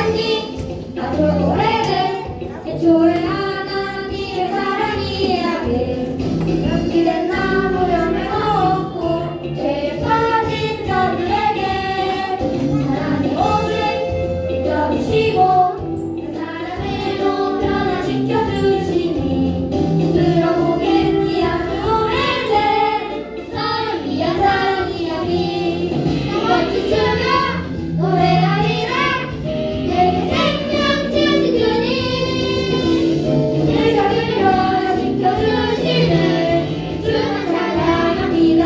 왔니? 아주 오래된 태초의 하나님의 사랑 이야기. 연기된 나무령을 먹고 죄에 빠진 자들에게 하나님 옷을 입혀주시고 그 사람을 변화시켜 주시니 들어보겠니? 아주 오래된 나를 위한 사랑 이야기. 이번 주면 노래하리라. 내게 생명 주신 주님, 내 삶을 변화시켜 주시는 주만 사랑합니다.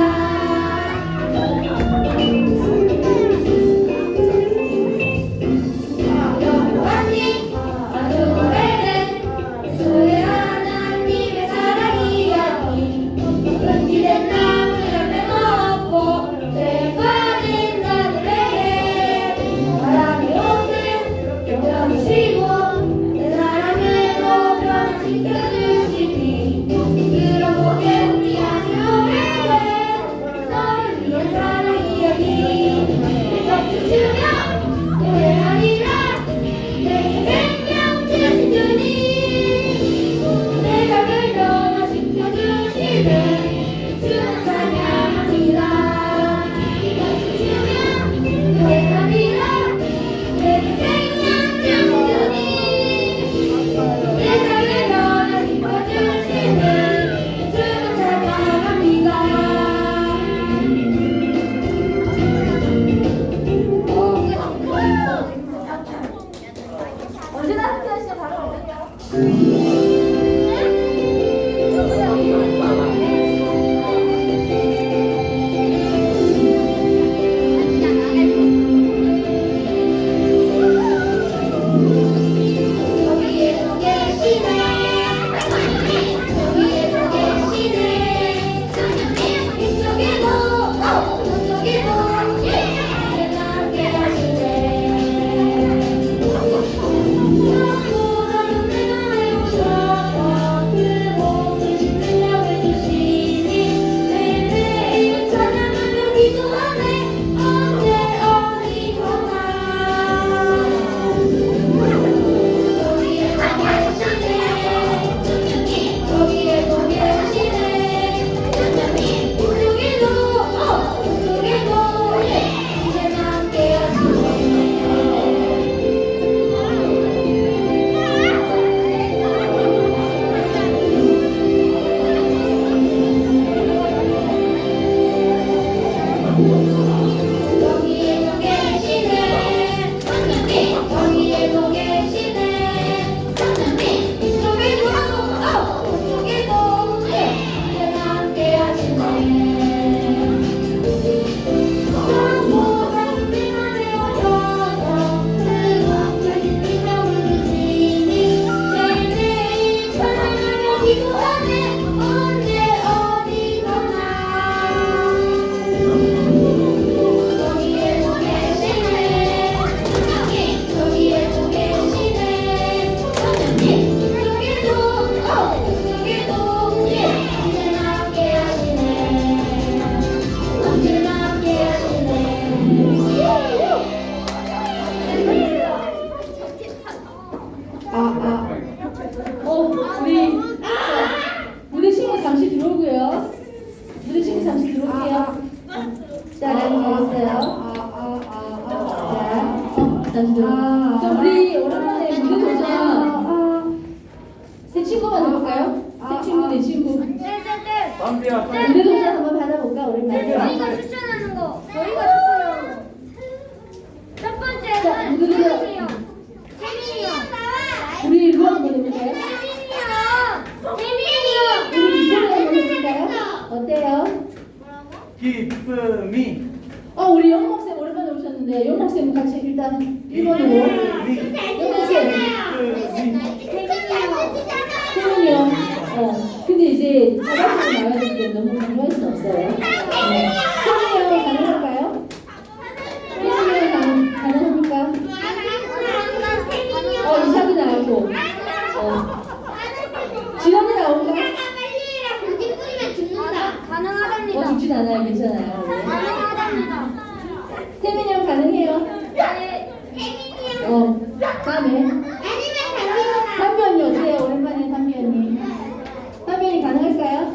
왔니? 아주 오래된 주의 하나님의 사랑 이야기. 은기된 나무 열매 먹고 죄에 빠진 자들에게 사랑의 옷을 입혀주시고 내 사랑으로 변화시켜 주시니 들어보겠니? 아주 오래된 너를 위한 사랑 이야기. 박수 치며 노래하리라. 내게 생명 주신 주님, 내 삶을 변화시켜 주시는 주는 찬양합니다. 박수 치며 노래하리라. 내게 생명 주신 주님, 내 삶을 변화시켜 주시는 주는 찬양합니다. 언제나 함께하시죠. 바로 언제요? 저기에도 계시네. 저기에도 계시네. 이쪽에도 저쪽에도 언제나 함께하시네. 사랑보다는 내가 외우셔서 그 모든 능력을 주시니 매일매일 찬양하며 기도하네. 언제 어디서나 저기에도 계시네. 이쪽에도 저쪽에도 언제나 함께하시네. 저기에도 계시네. 저기에도 계시네. 이쪽에도 저쪽에도 언제나 함께하시네. 사랑보다는 내가 내어져서 뜨거운 능력을 주시니 매일매일 찬양하며 기도하네. 언제 어디서나 저기에도 계시네. 저기에도 계시네. 저쪽에도 언제나 함께하시네. 언제나 함께하시네. 우리 무대 친구 잠시 들어오고요. 무대 친구 잠시 들어올게요. 자, 라인 잘했어요. 자, 잠시 들어. 자, 우리 오랜만에 무대 도전. 새 친구만 해볼까요? 새 친구, 내 친구. 담비야, 무대 도전 한번 받아볼까? 오랜만에. 저희가 추천하는 거. 첫 자, 번째는 누구세요? 태민이 형. 우리 일로 한번 해볼까요? 우리 이번에 한번 해볼까요? 어때요? 기쁨이. 우리 영목쌤 오랜만에 오셨는데 영목쌤 같이 일단 1번으로 영목쌤 태민이요. 근데 이제 자발적으로 나와야 되는데 너무 강요할 수 없어요. 태민이 형 가능할까요? 태민이 형 가능합니까? 이삭이 나오고 지원이 나올까? 가능하답니다. 죽진 않아요. 괜찮아요. 가능하답니다. 태민이 형 가능해요? 네. 어. 다음에 담비 언니 어때요? 오랜만에 담비 언니. 담비 언니 가능할까요?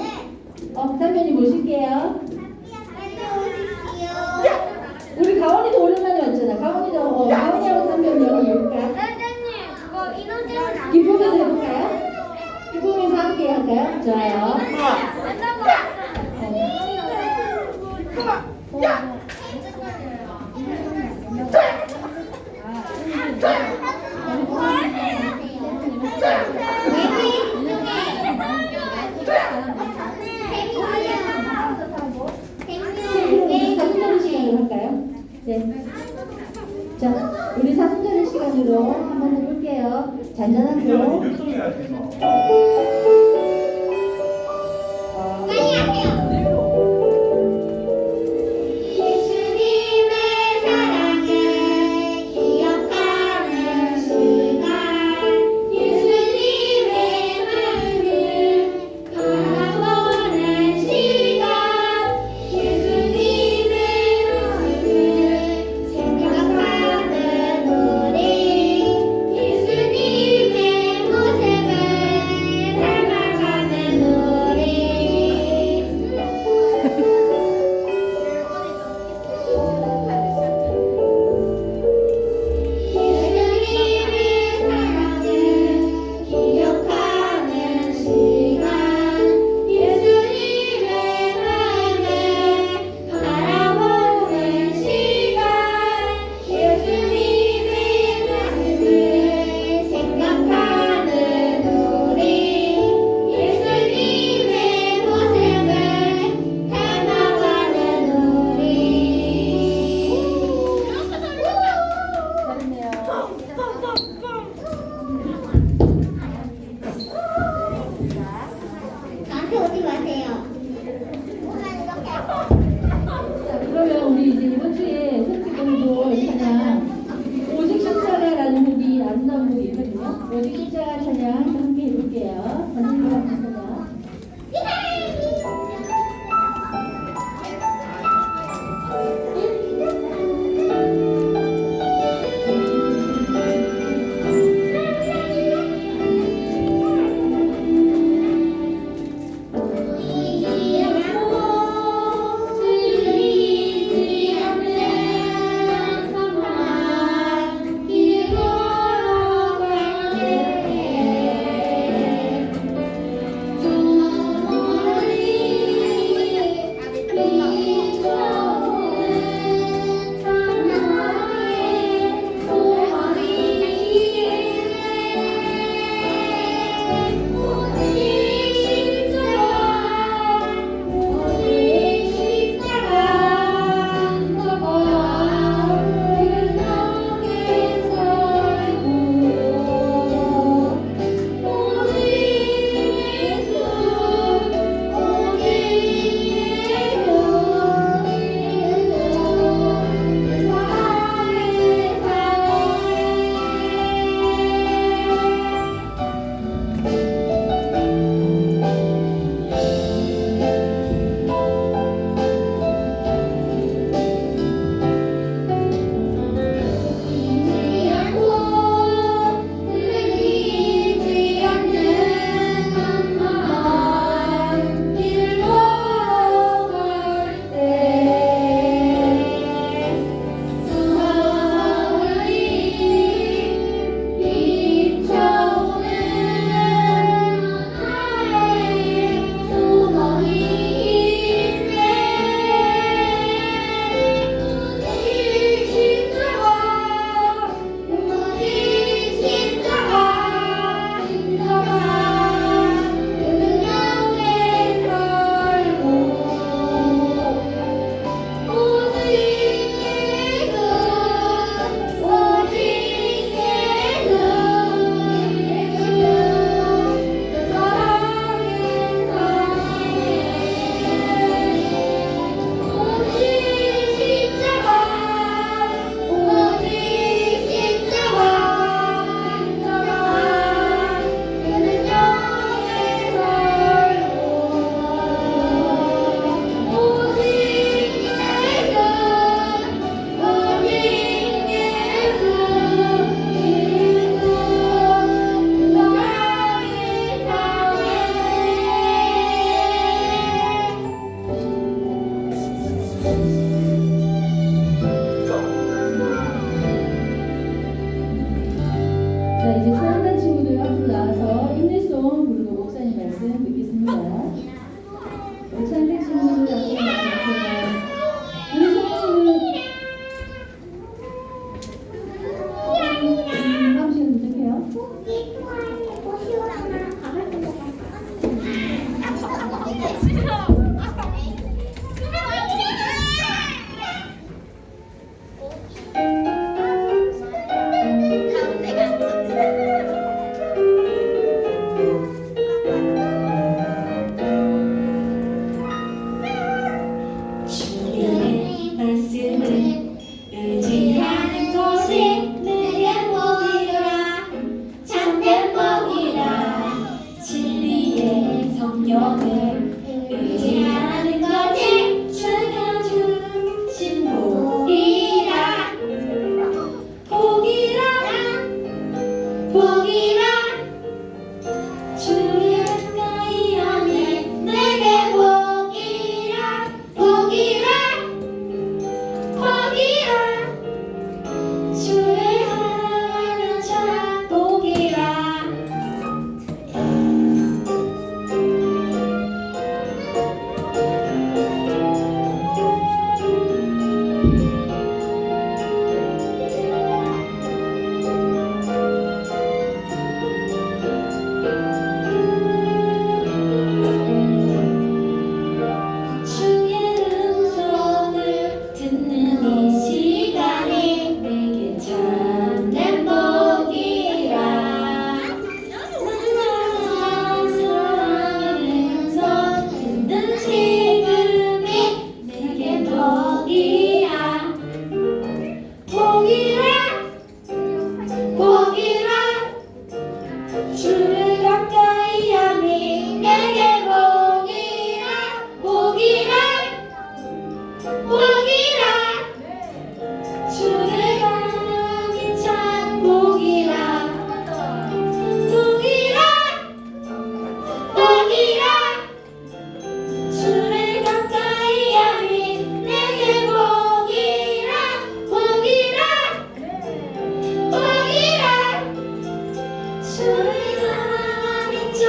담비 언니 모실게요. 우리 가온이도 오랜만에 왔잖아. 가온이하고 담비 언니 여기 볼까? 선생님, 그거 인원 때문에 안 기쁨에서 해볼까요? 기쁨에서 함께 할까요? 좋아요. 된다고 우리 사순절의 시간으로 할까요? 네. 자, 우리 사순절의 시간으로 한번 해볼게요. 잔잔한 거. 율동해야지 뭐. 예수님의 사랑을 기억하는 시간 예수님의 마음을 바라보는 시간 예수님의 모습을 생각하는 우리 예수님의 모습을 닮아가는 우리 예수님의 사랑을 기억하는 시간 예수님의 마음을 바라보는 시간 예수님의 모습을 생각하는 우리 예수님의 모습을 닮아가는 우리 나한테 오지 마세요. 자, 그러면 우리 이제 이번 주에 손짓공부 찬양 오직 십자가라는 곡이 아름다운 곡이 있거든요. 오직 십자가 찬양 함께 해볼게요. 선생님과 함께 찬양. 들리지 않는 성만 길 걸어가는 자, 이제 초연단 친구들 앞으로 나와서 인내송 부르고 목사님 말씀 듣겠습니다. 오찬대 친구들 앞으로 나와주세요. 우리 성도님은 다음 시간 부탁해요. 주님의 말씀을 의지하는 것이 내게 복이라 참된 복이라 진리의 성령을 의지하는 것이 주가 주신 복이라 복이라 복이라 주를 가까이 하면 내게 복이라 복이라 복이라 주를 사랑하는 자 복이라 주의 음성을 듣는 이 시간이 내게 참된 복이라 나는 사랑의 음성 듣는 지금이 내게 복이야 복이라 복이라 주를 가까이 하니 내게 복이라 복이라 복이라 주를 사랑하니 참 복이라 복이라 복이라 주를 가까이 하니 내게 복이라 복이라 복이라 주를 사랑하니 참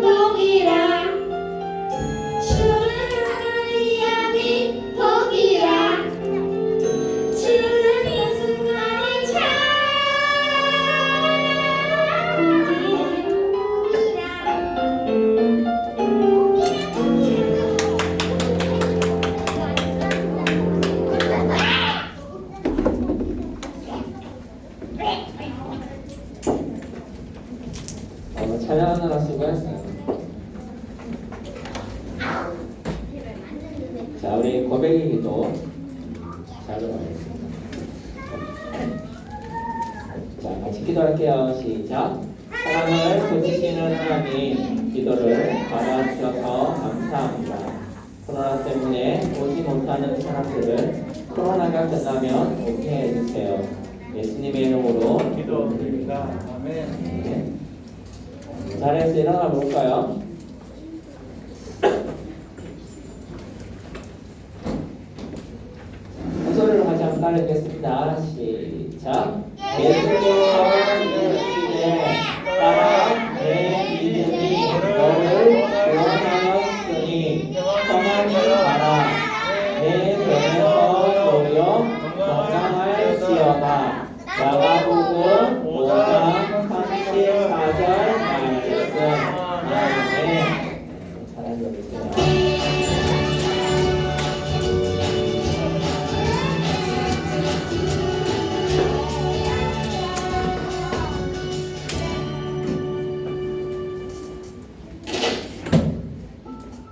복이라 주를 가까이 하니 복이라 주는 이 순간이 참 찬양하느라 수고했어요. 자, 우리 고백의 기도 잘 들어가겠습니다. 자, 같이 기도할게요. 시작. 사랑을 고치시는 하나님, 기도를 받아주셔서 감사합니다. 코로나 때문에 오지 못하는 사람들을 코로나가 끝나면 오게 해주세요. 예수님의 이름으로 기도드립니다. 아멘. 네. 자리에서 일어나 볼까요? 한 소리로 같이 한번 따르겠습니다. 시작. 예수님은 이르시되 따라 내 믿음이 너를 구원하였으니 평안히 가라. 내 병에서 고려 건강할지어다. 마가복음 5장 34절 말씀. 아멘. 잘하고 계세요.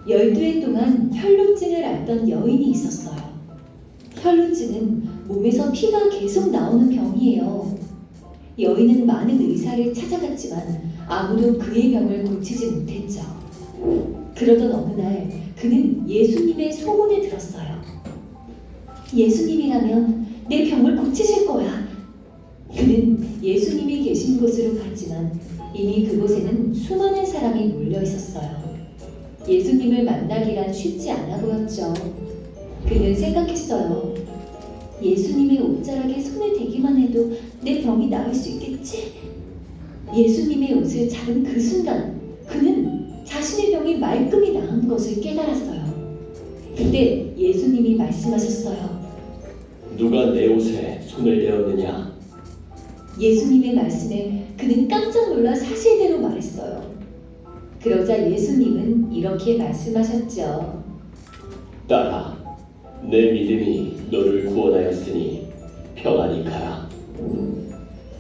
열두 해 동안 혈루증을 앓던 여인이 있었어요. 혈루증은 몸에서 피가 계속 나오는 병이에요. 여인은 많은 의사를 찾아갔지만 아무도 그의 병을 고치지 못했죠. 그러던 어느 날 그는 예수님의 소문을 들었어요. 예수님이라면 내 병을 고치실 거야. 그는 예수님이 계신 곳으로 갔지만 이미 그곳에는 수많은 사람이 몰려 있었어요. 예수님을 만나기란 쉽지 않아 보였죠. 그는 생각했어요. 예수님의 옷자락에 손을 대기만 해도 내 병이 나을 수 있겠지? 예수님의 옷을 잡은 그 순간 그는 자신의 병이 말끔히 나은 것을 깨달았어요. 그때 예수님이 말씀하셨어요. 누가 내 옷에 손을 대었느냐? 예수님의 말씀에 그는 깜짝 놀라 사실대로 말했어요. 그러자 예수님은 이렇게 말씀하셨죠. 딸아, 내 믿음이 너를 구원하였으니 평안히 가라.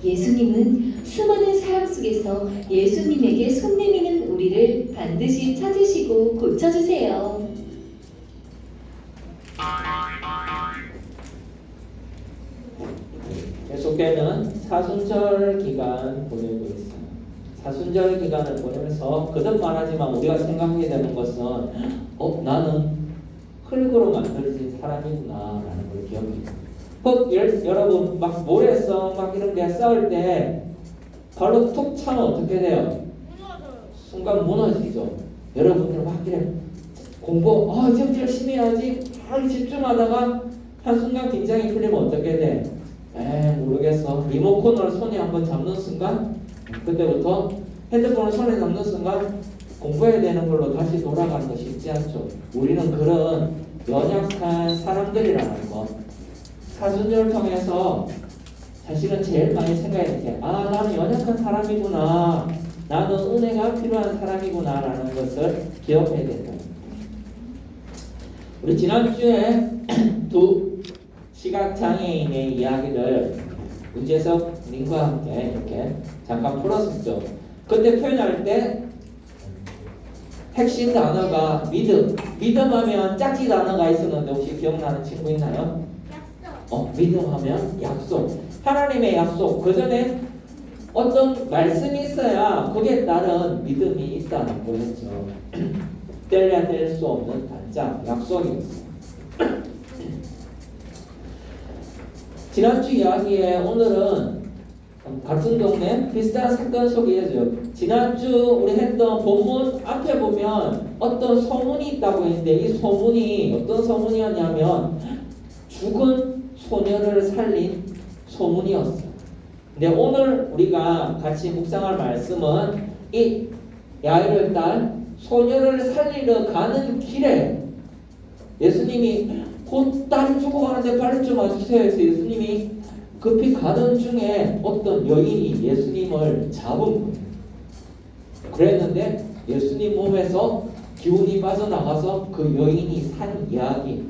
예수님은 수많은 사람 속에서 예수님에게 손 내미는 우리를 반드시 찾으시고 고쳐주세요. 계속되는 사순절 기간 보내고 있어요. 사순절 기간을 보내면서 거듭 말하지만 우리가 생각하게 되는 것은 나는 흙으로 만들어진 사람이구나라는 걸 기억해요. 여러분 막 모래성 막 이런 데 쌓을 때 발로 툭 차면 어떻게 돼요? 순간 무너지죠. 여러분들 막 이래 공부 이제 열심히 해야지 막 집중하다가 한순간 긴장이 풀리면 어떻게 돼? 모르겠어. 리모컨을 손에 한번 잡는 순간 그때부터 핸드폰을 손에 잡는 순간 공부해야 되는 걸로 다시 돌아가는 거 쉽지 않죠. 우리는 그런 연약한 사람들이라는 거. 사순절을 통해서 사실은 제일 많이 생각해야 돼. 나는 연약한 사람이구나. 나는 은혜가 필요한 사람이구나 라는 것을 기억해야 된다. 우리 지난주에 두 시각장애인의 이야기를 문재석 님과 함께 이렇게 잠깐 풀었었죠. 그때 표현할 때 핵심 단어가 믿음하면 짝지 단어가 있었는데 혹시 기억나는 친구 있나요? 믿음하면 약속. 하나님의 약속. 그 전에 어떤 말씀이 있어야 거기에 따른 믿음이 있다는 거였죠. 뗄래야 뗄 수 없는 단짝 약속이었어요. 지난주 이야기에 오늘은 같은 동네 비슷한 사건 소개해줘요. 지난주 우리 했던 본문 앞에 보면 어떤 소문이 있다고 했는데 이 소문이 어떤 소문이었냐면 죽은 소녀를 살린 소문이었어요. 근데 오늘 우리가 같이 묵상할 말씀은 이 야이로의 딸 소녀를 살리러 가는 길에 예수님이 곧 딸이 죽어가는데 빨리 좀 와주세요 해서 예수님이 급히 가던 중에 어떤 여인이 예수님을 잡은 거예요. 그랬는데 예수님 몸에서 기운이 빠져나가서 그 여인이 산 이야기.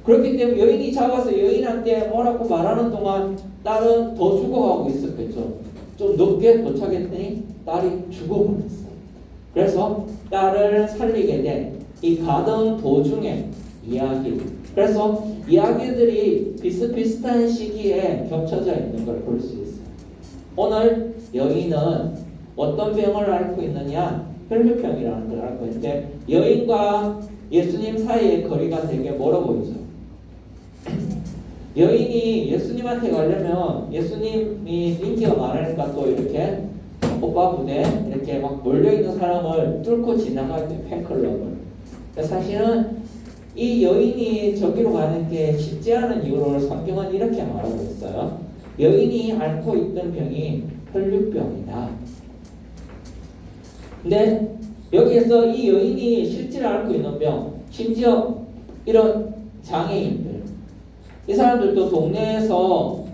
그렇기 때문에 여인이 잡아서 여인한테 뭐라고 말하는 동안 딸은 더 죽어가고 있었겠죠. 좀 늦게 도착했더니 딸이 죽어버렸어요. 그래서 딸을 살리게 된 이 가던 도중에 이야기. 그래서 이야기들이 비슷비슷한 시기에 겹쳐져 있는 걸 볼 수 있어요. 오늘 여인은 어떤 병을 앓고 있느냐? 혈류병이라는 걸 앓고 있는데 여인과 예수님 사이의 거리가 되게 멀어 보이죠. 여인이 예수님한테 가려면 예수님이 인기가 많으니까 또 이렇게 오빠 부대 이렇게 막 몰려있는 사람을 뚫고 지나가야 돼. 팬클럽을. 사실은 이 여인이 저기로 가는 게 쉽지 않은 이유로 성경은 이렇게 말하고 있어요. 여인이 앓고 있던 병이 혈류병이다. 근데 여기에서 이 여인이 실제로 앓고 있는 병, 심지어 이런 장애인들, 이 사람들도 동네에서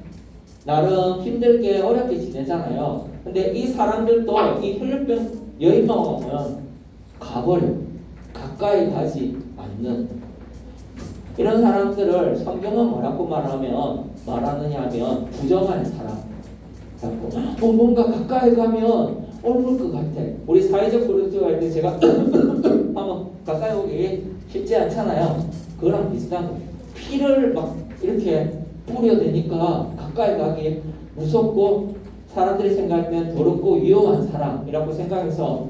나름 힘들게 어렵게 지내잖아요. 근데 이 사람들도 이 혈류병 여인만 오면 가버려. 가까이 가지 않는 이런 사람들을 성경은 뭐라고 말하느냐 하면 부정한 사람. 뭔가 가까이 가면 옮을 것 같아. 우리 사회적 그룹 할 때 제가 한번 가까이 오기 쉽지 않잖아요. 그거랑 비슷한 거. 피를 막 이렇게 뿌려대니까 가까이 가기 무섭고 사람들이 생각하면 더럽고 위험한 사람이라고 생각해서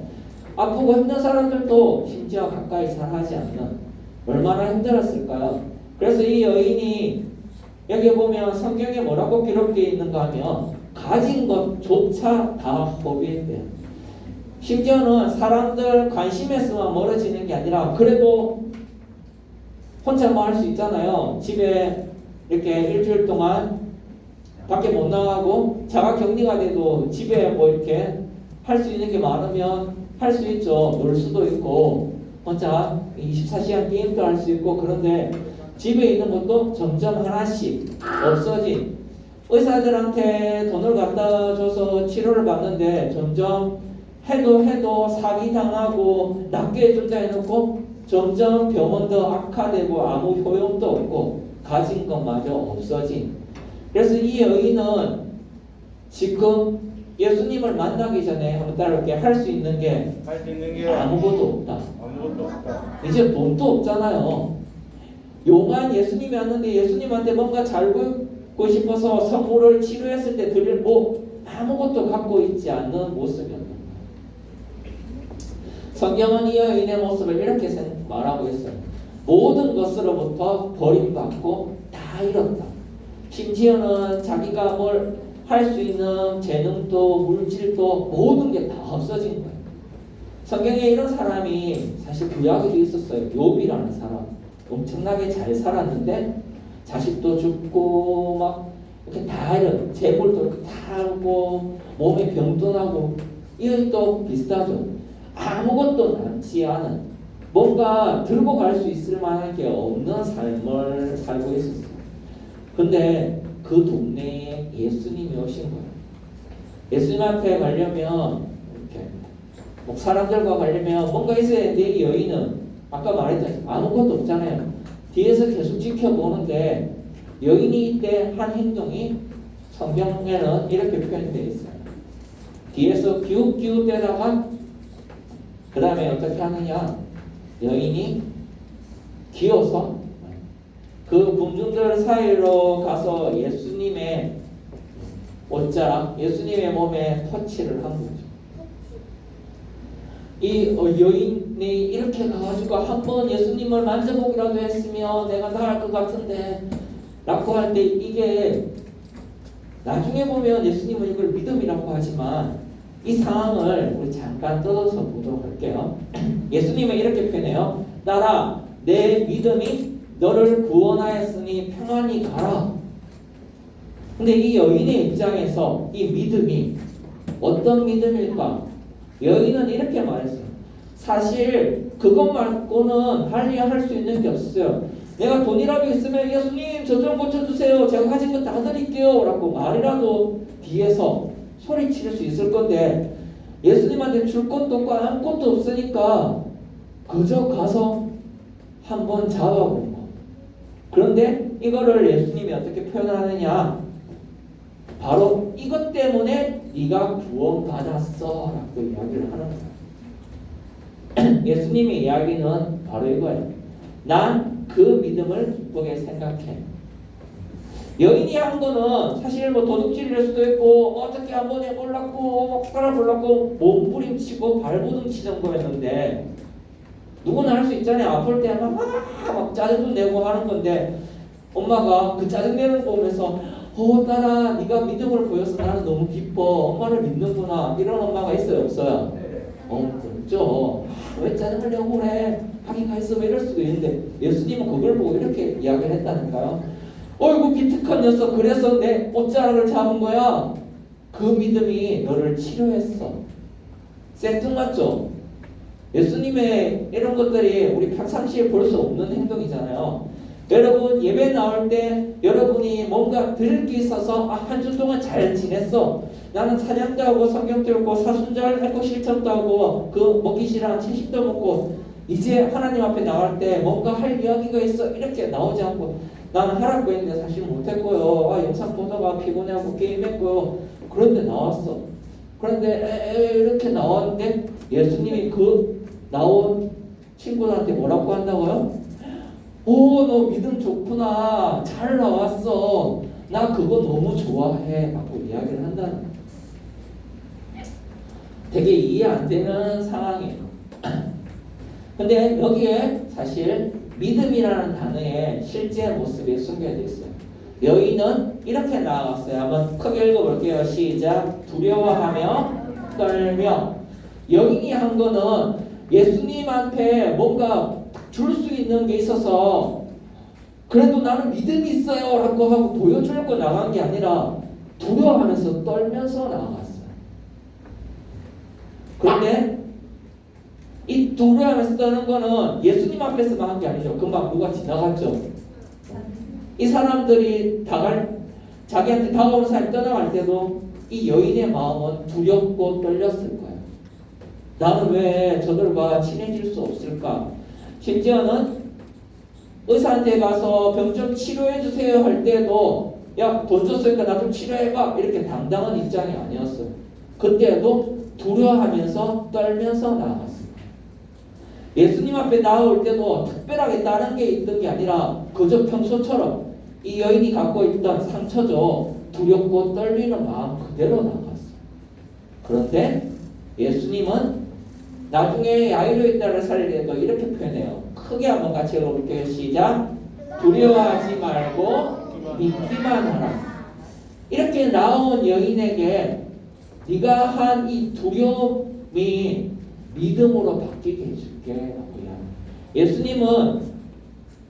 아프고 힘든 사람들도 심지어 가까이 잘 하지 않는 얼마나 힘들었을까요? 그래서 이 여인이 여기 보면 성경에 뭐라고 기록되어 있는가 하면 가진 것조차 다 포기했대요. 심지어는 사람들 관심에서만 멀어지는 게 아니라 그래도 혼자 뭐 할 수 있잖아요. 집에 이렇게 일주일 동안 밖에 못 나가고 자가 격리가 돼도 집에 뭐 이렇게 할 수 있는 게 많으면 할 수 있죠. 놀 수도 있고 혼자 24시간 게임도 할 수 있고. 그런데 집에 있는 것도 점점 하나씩 없어진, 의사들한테 돈을 갖다 줘서 치료를 받는데 점점 해도 사기당하고 낫게 해준다 해놓고 점점 병원도 악화되고 아무 효용도 없고 가진 것마저 없어진. 그래서 이 여인은 지금 예수님을 만나기 전에 한번 따라올게, 할 수 있는 게 할 수 있는 게 아무것도 없다. 아무것도 없다. 이제 돈도 없잖아요. 용한 예수님이 왔는데 예수님한테 뭔가 잘 보이고 싶어서 선물을 치료했을 때 드릴 뭐 아무것도 갖고 있지 않는 모습이었다. 성경은 이 여인의 모습을 이렇게 말하고 있어요. 모든 것으로부터 버림받고 다 잃었다. 심지어는 자기가 뭘 할 수 있는 재능도 물질도 모든 게 다 없어진 거예요. 성경에 이런 사람이 사실 구약에도 있었어요. 욥이라는 사람. 엄청나게 잘 살았는데 자식도 죽고 막 이렇게 다 이런 재물도 다 하고 몸에 병도 나고. 이것도 비슷하죠. 아무것도 남지 않은, 뭔가 들고 갈 수 있을 만한 게 없는 삶을 살고 있었어요. 근데 그 동네에 예수님이 오신 거예요. 예수님한테 가려면 이렇게 뭐 사람들과 가려면 뭔가 있어야 되는데 이 여인은 아까 말했듯이 아무것도 없잖아요. 뒤에서 계속 지켜보는데 여인이 이때 한 행동이 성경에는 이렇게 표현되어 있어요. 뒤에서 기웃기웃대다가 그 다음에 어떻게 하느냐, 여인이 기어서 그 군중들 사이로 가서 예수님의 옷자락, 예수님의 몸에 터치를 한 거죠. 이 여인이 이렇게 가가지고 한번 예수님을 만져보기라도 했으면 내가 나을 것 같은데 라고 할 때, 이게 나중에 보면 예수님은 이걸 믿음이라고 하지만 이 상황을 우리 잠깐 뜯어서 보도록 할게요. 예수님은 이렇게 표현해요. 딸아, 내 믿음이 너를 구원하였으니 평안히 가라. 근데 이 여인의 입장에서 이 믿음이 어떤 믿음일까? 여인은 이렇게 말했어요. 사실 그것 말고는 할 수 있는 게 없어요. 내가 돈이라도 있으면 예수님 저 좀 고쳐주세요. 제가 가진 거 다 드릴게요. 라고 말이라도 뒤에서 소리칠 수 있을 건데 예수님한테 줄 것도 없고 아무것도 없으니까 그저 가서 한번 잡아보는 거. 그런데 이거를 예수님이 어떻게 표현하느냐, 바로 이것 때문에 네가 구원받았어 라고 이야기를 하는 거예요. 예수님의 이야기는 바로 이거예요. 난 그 믿음을 기쁘게 생각해. 여인이 한 거는 사실 뭐 도둑질일 수도 있고 어떻게 한번 해보려고 살아보려고 몸부림치고 발부둥치는 거였는데, 누구나 할 수 있잖아요. 아플 때 막 짜증도 내고 하는 건데 엄마가 그 짜증내는 거 보면서 딸아 네가 믿음을 보여서 나는 너무 기뻐. 엄마를 믿는구나. 이런 엄마가 있어요? 없어요? 없죠. 왜 짜증을 내고 그래? 하기가 있어. 뭐 이럴 수도 있는데 예수님은 그걸 보고 이렇게 이야기를 했다니까요. 어이구 기특한 녀석, 그래서 내 옷자락을 잡은 거야. 그 믿음이 너를 치료했어. 생뚱맞죠? 예수님의 이런 것들이 우리 평상시에 볼 수 없는 행동이잖아요. 여러분 예배 나올 때 여러분이 뭔가 들을 게 있어서 한 주 동안 잘 지냈어. 나는 찬양도 하고 성경도 읽고 사순절 했고 실천도 하고 그 먹기 싫어하는 채식도 먹고 이제 하나님 앞에 나갈 때 뭔가 할 이야기가 있어. 이렇게 나오지 않고 나는 하라고 했는데 사실 못했고요. 영상 보다가 피곤해하고 게임했고요. 그런데 나왔어. 그런데 이렇게 나왔는데 예수님이 그 나온 친구들한테 뭐라고 한다고요? 오, 너 믿음 좋구나. 잘 나왔어. 나 그거 너무 좋아해. 라고 이야기를 한다는 거예요. 되게 이해 안 되는 상황이에요. 근데 여기에 사실 믿음이라는 단어의 실제 모습이 숨겨져 있어요. 여인은 이렇게 나아갔어요. 한번 크게 읽어볼게요. 시작. 두려워하며 떨며. 여인이 한 거는 예수님한테 뭔가 줄 수 있는 게 있어서 그래도 나는 믿음이 있어요 라고 하고 보여주려고 나간 게 아니라 두려워하면서 떨면서 나아갔어요. 그런데 이 두려워하면서 떠는 거는 예수님 앞에서만 한 게 아니죠. 금방 누가 지나갔죠. 이 사람들이 자기한테 다가오는 사람이 떠나갈 때도 이 여인의 마음은 두렵고 떨렸을 거예요. 나는 왜 저들과 친해질 수 없을까? 심지어는 의사한테 가서 병 좀 치료해 주세요 할 때도 야, 돈 줬으니까 나 좀 치료해봐 이렇게 당당한 입장이 아니었어요. 그때도 두려워하면서 떨면서 나아갔습니다. 예수님 앞에 나올 때도 특별하게 다른 게 있던 게 아니라 그저 평소처럼 이 여인이 갖고 있던 상처죠. 두렵고 떨리는 마음 그대로 나갔어요. 그런데 예수님은 나중에 야이로의 딸을 살리려도 이렇게 표현해요. 크게 한번 같이 읽어볼게요. 시작. 두려워하지 말고 믿기만 하라. 이렇게 나온 여인에게 네가 한 이 두려움이 믿음으로 바뀌게 해줄게 라고 이야기해요. 예수님은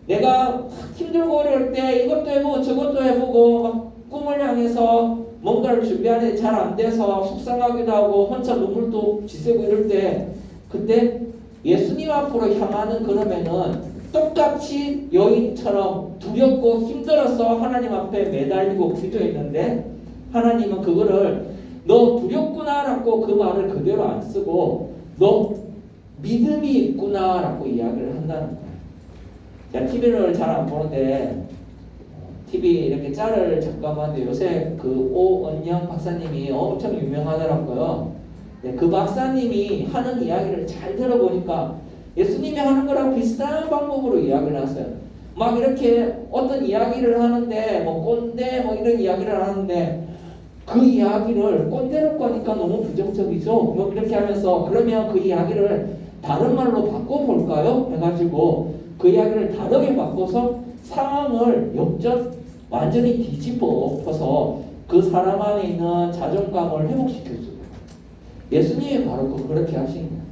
내가 힘들고 어려울 때 이것도 해보고 저것도 해보고 막 꿈을 향해서 뭔가를 준비하는데 잘 안 돼서 속상하기도 하고 혼자 눈물도 지새고 이럴 때 그때 예수님 앞으로 향하는 그러면은 똑같이 여인처럼 두렵고 힘들어서 하나님 앞에 매달리고 기도했는데 하나님은 그거를 너 두렵구나라고 그 말을 그대로 안 쓰고 너 믿음이 있구나라고 이야기를 한다는 거예요. 제가 TV를 잘 안 보는데 TV 이렇게 짤을 잠깐 봤는데 요새 그 오은영 박사님이 엄청 유명하더라고요. 네, 그 박사님이 하는 이야기를 잘 들어보니까 예수님이 하는 거랑 비슷한 방법으로 이야기를 하세요. 막 이렇게 어떤 이야기를 하는데 뭐 꼰대 뭐 이런 이야기를 하는데 그 이야기를 꼰대로 거니까 너무 부정적이죠. 뭐 이렇게 하면서 그러면 그 이야기를 다른 말로 바꿔볼까요? 해가지고 그 이야기를 다르게 바꿔서 상황을 역전 완전히 뒤집어 엎어서 그 사람 안에 있는 자존감을 회복시켜줘요. 예수님이 바로 그렇게 하신 거예요.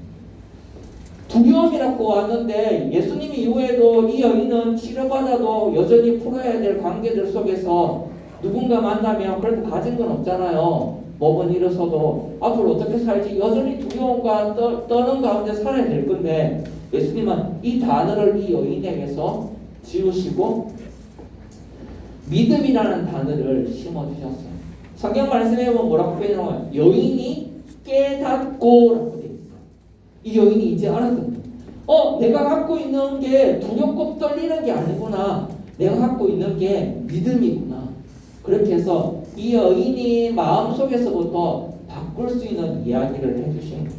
두려움이라고 왔는데 예수님 이후에도 이 여인은 치료받아도 여전히 풀어야 될 관계들 속에서 누군가 만나면 그래도 가진 건 없잖아요. 몸은 일어서도 앞으로 어떻게 살지 여전히 두려움과 떠는 가운데 살아야 될 건데 예수님은 이 단어를 이 여인에게서 지우시고 믿음이라는 단어를 심어주셨어요. 성경 말씀에 보면 뭐라고 표현하면 여인이 깨닫고라고 되어 있어요. 이 여인이 이제 알았던 거예요. 내가 갖고 있는 게 두렵고 떨리는 게 아니구나. 내가 갖고 있는 게 믿음이구나. 그렇게 해서 이 여인이 마음속에서부터 바꿀 수 있는 이야기를 해주신 거예요.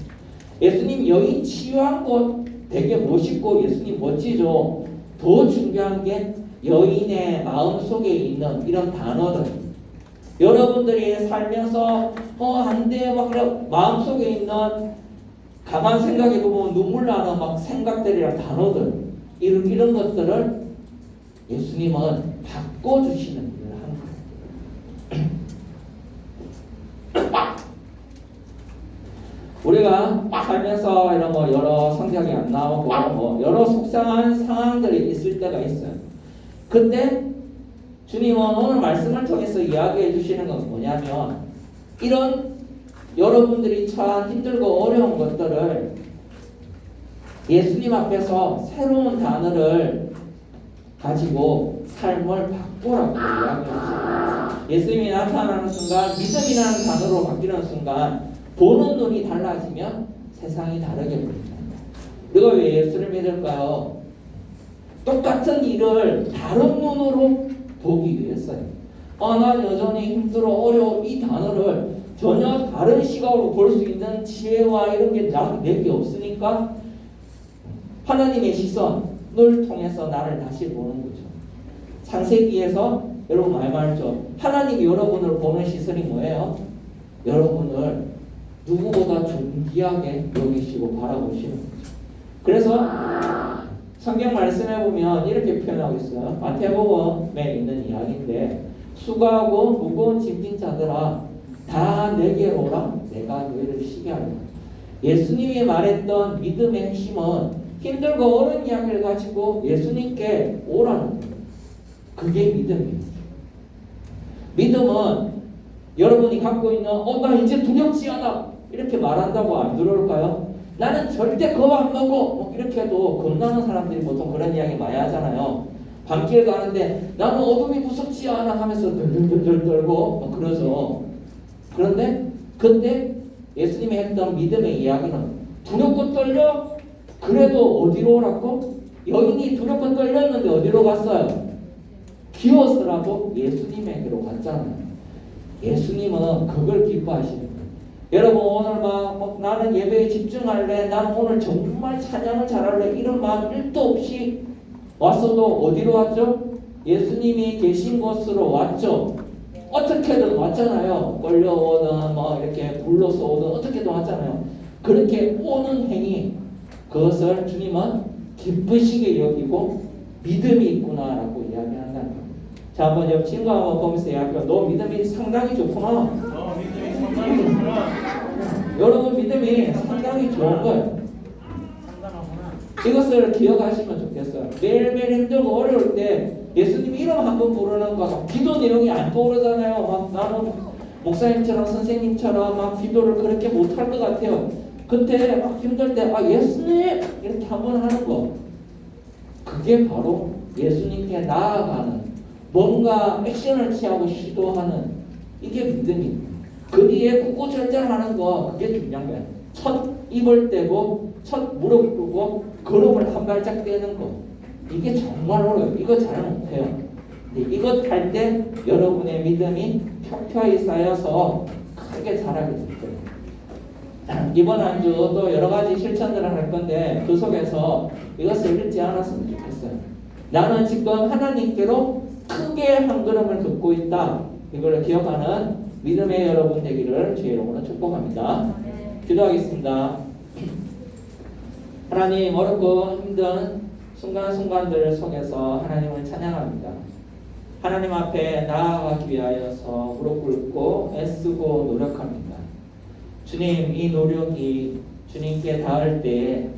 예수님 여인 치유한 것 되게 멋있고 예수님 멋지죠. 더 중요한 게 여인의 마음속에 있는 이런 단어들. 여러분들이 살면서 안 돼 막 이런 마음속에 있는 가만 생각해보면 눈물 나는 막 생각들이랑 단어들 이런 것들을 예수님은 바꿔주시는 일을 하는 거예요. 우리가 살면서 이런 뭐 여러 성적이 안 나오고 뭐 여러 속상한 상황들이 있을 때가 있어요. 근데 주님은 오늘 말씀을 통해서 이야기해 주시는 건 뭐냐면 이런 여러분들이 처한 힘들고 어려운 것들을 예수님 앞에서 새로운 단어를 가지고 삶을 바꾸라고 이야기합니다. 예수님이 나타나는 순간 믿음이라는 단어로 바뀌는 순간 보는 눈이 달라지면 세상이 다르게 보입니다. 우리가 왜 예수를 믿을까요? 똑같은 일을 다른 눈으로 보기 위해서요. 나 여전히 힘들어 어려워 이 단어를 전혀 다른 시각으로 볼 수 있는 지혜와 이런 게 내게 없으니까 하나님의 시선을 통해서 나를 다시 보는 거죠. 창세기에서 여러분 많이 말했죠. 하나님이 여러분을 보는 시선이 뭐예요? 여러분을 누구보다 존귀하게 여기시고 바라보시는 거죠. 그래서 성경 말씀에 보면 이렇게 표현하고 있어요. 마태복음에 있는 이야기인데 수고하고 무거운 짐진 자들아 다 내게로 오라 내가 너희를 쉬게 하리라. 예수님이 말했던 믿음의 핵심은 힘들고 어려운 이야기를 가지고 예수님께 오라는 거예요. 그게 믿음이에요. 믿음은 여러분이 갖고 있는 나 이제 두렵지 않아 이렇게 말한다고 안 들어올까요? 나는 절대 그거 안 먹어. 뭐 이렇게 해도 겁나는 사람들이 보통 그런 이야기 많이 하잖아요. 밤길 가는데 나는 어둠이 무섭지 않아 하면서 덜덜덜 떨고 뭐 그러죠. 그런데 그때 예수님이 했던 믿음의 이야기는 두렵고 떨려? 그래도 어디로 오라고? 여인이 두렵고 떨렸는데 어디로 갔어요? 기어서라도 예수님에게로 갔잖아요. 예수님은 그걸 기뻐하시는 거예요. 여러분 오늘 막 나는 예배에 집중할래, 나는 오늘 정말 찬양을 잘할래 이런 마음 1도 없이 왔어도 어디로 왔죠? 예수님이 계신 곳으로 왔죠. 어떻게든 왔잖아요. 끌려오든 뭐 이렇게 불러서 오든 어떻게든 왔잖아요. 그렇게 오는 행위, 그것을 주님은 기쁘시게 여기고 믿음이 있구나라고 이야기한다는 거예요. 자, 한번 옆 친구 한번 보면서 이야기해요. 너 믿음이 상당히 좋구나. 믿음이 상당히 좋구나. 여러분 믿음이 상당히 좋은 거예요. 이것을 기억하시면 좋겠어요. 매일매일 힘들고 어려울 때 예수님 이름 한번 부르는 거 기도 내용이 안 떠오르잖아요. 막 나는 목사님처럼 선생님처럼 막 기도를 그렇게 못할 것 같아요. 그때 막 힘들 때 예수님 이렇게 한번 하는 거, 그게 바로 예수님께 나아가는 뭔가 액션을 취하고 시도하는 이게 믿음입니다. 그 뒤에 굳고절절하는 거 그게 중요한 거예요. 첫 입을 떼고 첫 무릎 꿇고 걸음을 한 발짝 떼는 거, 이게 정말 어려워요. 이거 잘 못해요. 근데 이것 할 때 여러분의 믿음이 펴펴이 쌓여서 크게 자라게 될 거예요. 이번 한 주 또 여러 가지 실천들을 할 건데 그 속에서 이것을 잊지 않았으면 좋겠어요. 나는 지금 하나님께로 크게 한 걸음을 걷고 있다. 이걸 기억하는 믿음의 여러분 되기를 주의 이름으로 축복합니다. 기도하겠습니다. 하나님, 어렵고 힘든 순간순간들 속에서 하나님을 찬양합니다. 하나님 앞에 나아가기 위하여서 무릎 꿇고 애쓰고 노력합니다. 주님, 이 노력이 주님께 닿을 때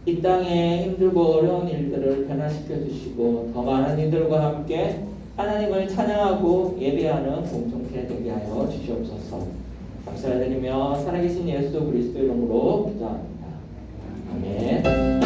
이 땅에 힘들고 어려운 일들을 변화시켜 주시고 더 많은 이들과 함께 하나님을 찬양하고 예배하는 공동체 되게 하여 주시옵소서. 감사드리며 살아계신 예수 그리스도 이름으로 기도합니다. 아멘.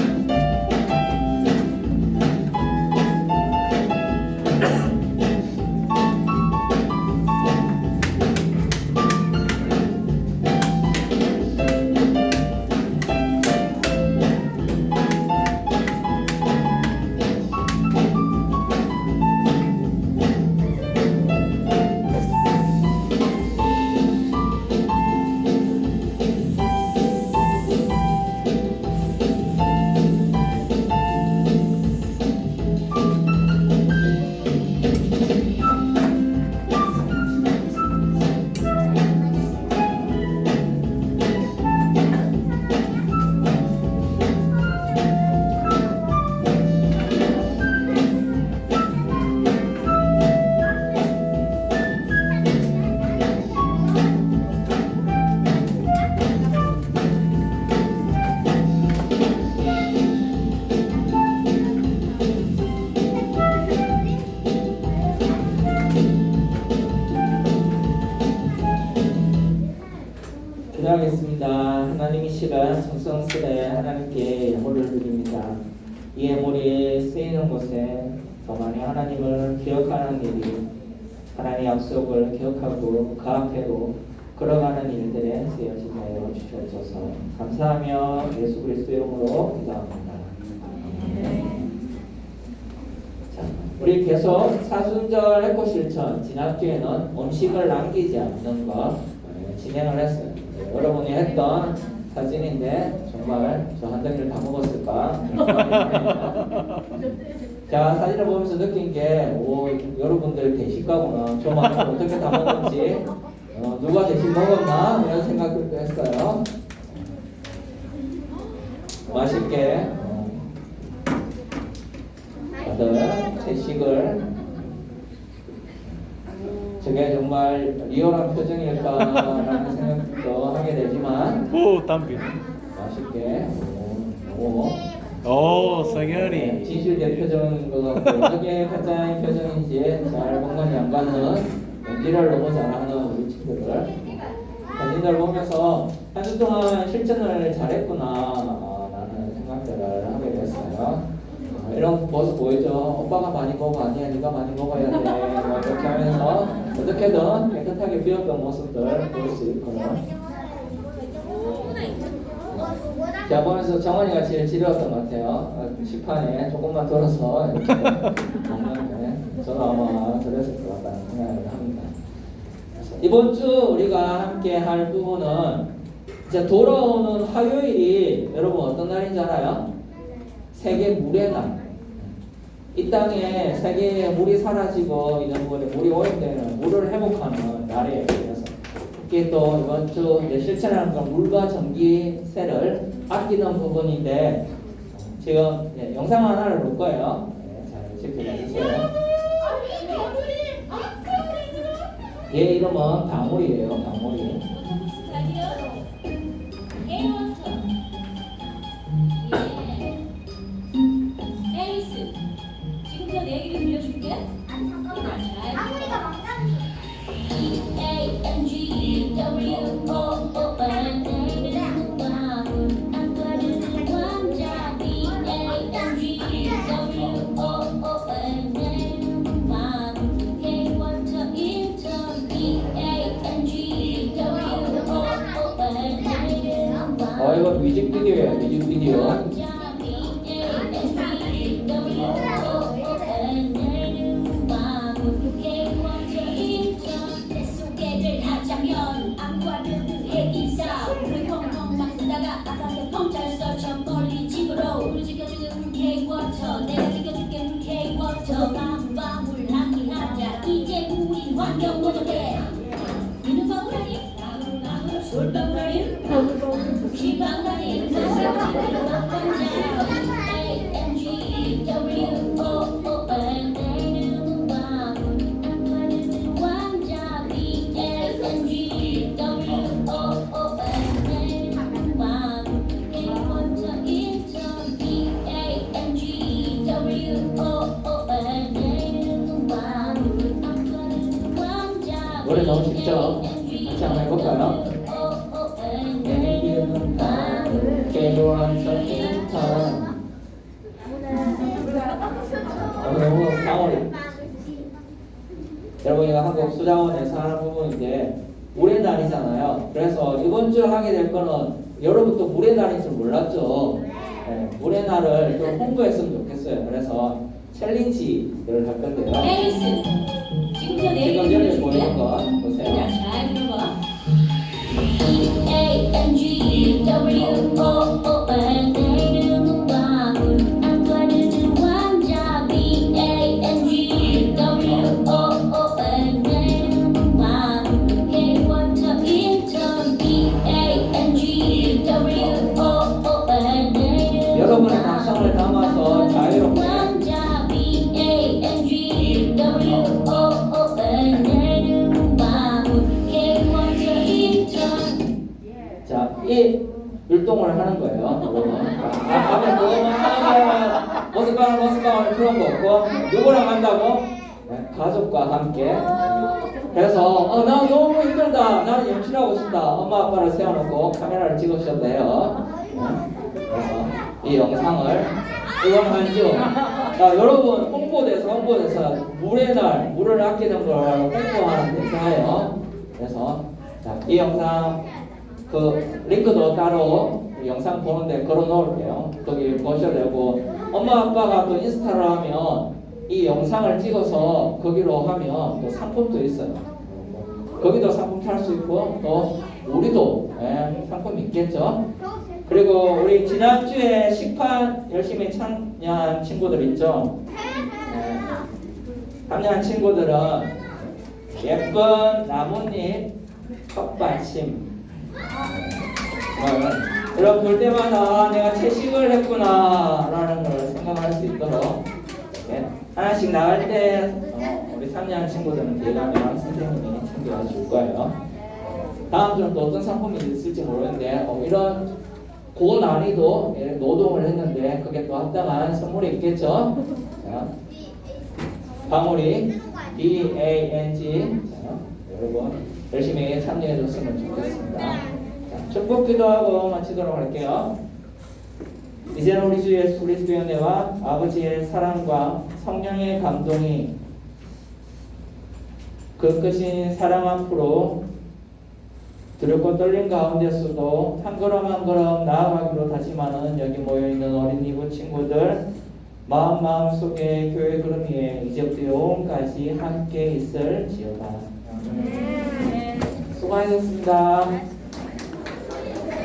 기도하겠습니다. 하나님, 이 시간 성성스레 하나님께 예물을 드립니다. 이 예물이 쓰이는 곳에 더 많이 하나님을 기억하는 일이, 하나님의 약속을 기억하고 그 앞에로 걸어가는 일들에 쓰여지게 하여 주시옵소서. 감사하며 예수 그리스도 이름으로 기도합니다. 자, 우리 계속 사순절 해고 실천, 지난주에는 음식을 남기지 않는 것 진행을 했어요. 여러분이 했던 사진인데 정말 저 한 덩이를 다 먹었을까? 자, 사진을 보면서 느낀 게 여러분들 대식가구나. 저 많이 어떻게 다 먹었지? 누가 대식 먹었나? 이런 생각도 했어요. 맛있게 다들 채식을, 저게 정말 리얼한 표정일까라는 생각도 하게 되지만 오, 담비. 맛있게 성현이. 진실된 표정인 것 같고 어떻게 가짜인 표정인지 잘 공간이 안 받는 연기를 너무 잘하는 우리 친구들 사진 사진들 보면서 한 주 동안 실천을 잘했구나 라는 생각들을 하게 됐어요. 이런 모습 보이죠? 오빠가 많이 먹어 아니야 네가 많이 먹어야 돼. 뭐 이렇게 하면서 어떻게든 깨끗하게 비웠던 모습들 볼 수 있고요. 제가 보면서 정원이가 제일 지루했던 것 같아요. 식판에 조금만 덜어서 이렇게 먹는데 저도 아마 그랬을 것 같다는 생각을 합니다. 그래서 이번 주 우리가 함께 할 부분은 이제 돌아오는 화요일이 여러분 어떤 날인지 알아요? 세계 물의 날. 이 땅에 세계에 물이 사라지고 이런 거에 물이 오염되는 물을 회복하는 날이에요. 그래서 이게 또 이번 주 이제 실천하는 건 물과 전기세를 아끼는 부분인데 지금 영상 하나를 볼 거예요. 잘 지켜봐주세요. 얘 이름은 방울이에요. 방울이. 에이스. 지금부터 내 얘기를 들려줄게. 아무리가 망가지. 이거 뮤직비디오예요. 뮤직비디오. 노래 너무 쉽죠? 같이 한번 해볼까요? 내 이름은 방울 개로한 인턴. 너무 방울이. 여러분 이거 한국 수자원에서 하는 부분인데 물의 날이잖아요. 그래서 이번 주 하게 될 거는 여러분 또 물의 날인 줄 몰랐죠? 네, 물의 날을 좀 홍보했으면 좋겠어요. 그래서 챌린지를 할 건데요. 에이스. 지금부터 내 지금 얘기를 여기 들려줄게. 보이는 거 보세요. 잘 들어봐. 여러분의 감성을 담아서 자유롭게 자, 이 율동을 하는 거예요. 여러분. 가면 그거만 하는 거예요. 머스방울 그런 거 없고 누구랑 한다고? 네, 가족과 함께. 그래서 나 너무 힘들다. 나는 연출하고 싶다. 엄마 아빠를 세워놓고 카메라를 찍으셔도 돼요. 네, 그래서 이 영상을 이번 한 주 여러분 홍보대사 물의 날 물을 아끼는 걸 홍보하는 대사예요. 그래서 이 영상 그 링크도 따로 영상 보는데 걸어 놓을게요. 거기 보셔야 되고 엄마 아빠가 또 인스타를 하면 이 영상을 찍어서 거기로 하면 또 상품도 있어요. 거기도 상품 탈 수 있고 또 우리도 상품이 있겠죠. 그리고 우리 지난주에 식판 열심히 참여한 친구들 있죠. 참여한 친구들은 예쁜 나뭇잎 컵받침 여러분 볼 때마다 내가 채식을 했구나 라는 걸 생각할 수 있도록 하나씩 나갈 때 우리 참여한 친구들은 대감이랑 선생님이 챙겨와 줄 거예요. 다음 주는 또 어떤 상품이 있을지 모르는데 이런 고난이도 노동을 했는데 그게 또 합당한 선물이 있겠죠. 자, 방울이 BANG 자, 여러분 열심히 참여해 줬으면 좋겠습니다. 자, 축복 기도하고 마치도록 할게요. 이제는 우리 주 예수 그리스도의 은혜와 아버지의 사랑과 성령의 감동이 그 크신 사랑 앞으로 두렵고 떨림 가운데서도 한 걸음 한 걸음 나아가기로 다짐하는 여기 모여있는 어린이부 친구들 마음 속에 교회 그름 위에 이제부터 영원까지 함께 있을지어다. 수고하셨습니다.